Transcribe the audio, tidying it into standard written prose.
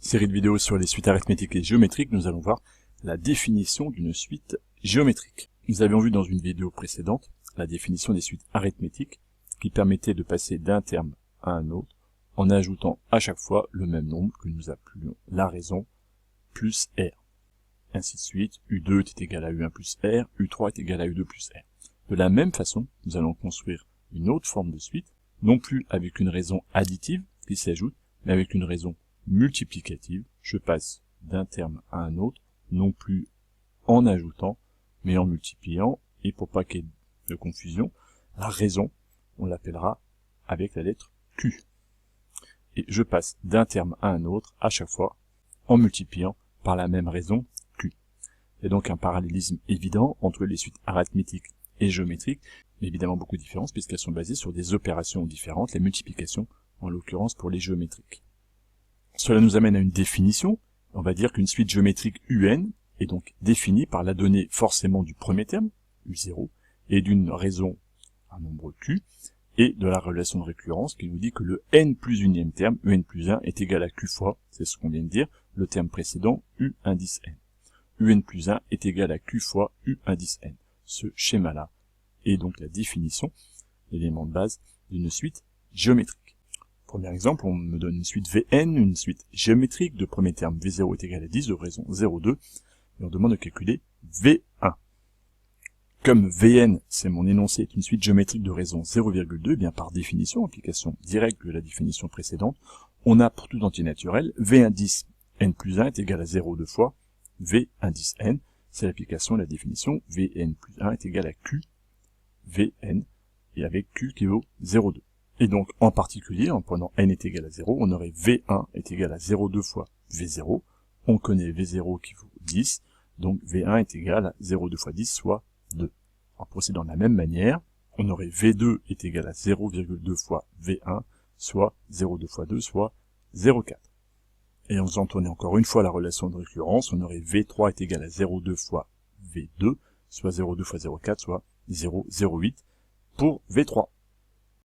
Série de vidéos sur les suites arithmétiques et géométriques, nous allons voir la définition d'une suite géométrique. Nous avions vu dans une vidéo précédente la définition des suites arithmétiques qui permettait de passer d'un terme à un autre en ajoutant à chaque fois le même nombre que nous appelions la raison plus R. Ainsi de suite, U2 est égal à U1 plus R, U3 est égal à U2 plus R. De la même façon, nous allons construire une autre forme de suite, non plus avec une raison additive qui s'ajoute, mais avec une raison multiplicative. Je passe d'un terme à un autre, non plus en ajoutant, mais en multipliant, et pour pas qu'il y ait de confusion, la raison, on l'appellera avec la lettre Q. Et je passe d'un terme à un autre, à chaque fois, en multipliant par la même raison Q. Il y a donc un parallélisme évident entre les suites arithmétiques et géométriques, mais évidemment beaucoup de différences puisqu'elles sont basées sur des opérations différentes, les multiplications, en l'occurrence pour les géométriques. Cela nous amène à une définition. On va dire qu'une suite géométrique UN est donc définie par la donnée forcément du premier terme, U0, et d'une raison, un nombre Q, et de la relation de récurrence qui nous dit que le n plus unième terme, UN plus 1, est égal à Q fois, c'est ce qu'on vient de dire, le terme précédent, U indice n. UN plus 1 est égal à Q fois U indice n. Ce schéma-là est donc la définition, l'élément de base d'une suite géométrique. Premier exemple, on me donne une suite Vn, une suite géométrique, de premier terme V0 est égal à 10, de raison 0,2, et on demande de calculer V1. Comme Vn, c'est mon énoncé, est une suite géométrique de raison 0,2, bien par définition, application directe de la définition précédente, on a pour tout entier naturel, V indice n plus 1 est égal à 0,2 fois V indice n, c'est l'application de la définition, Vn plus 1 est égal à Q, Vn, et avec Q qui vaut 0,2. Et donc, en particulier, en prenant n est égal à 0, on aurait V1 est égal à 0,2 fois V0. On connaît V0 qui vaut 10, donc V1 est égal à 0,2 fois 10, soit 2. En procédant de la même manière, on aurait V2 est égal à 0,2 fois V1, soit 0,2 fois 2, soit 0,4. Et en faisant tourner encore une fois la relation de récurrence, on aurait V3 est égal à 0,2 fois V2, soit 0,2 fois 0,4, soit 0,08 pour V3.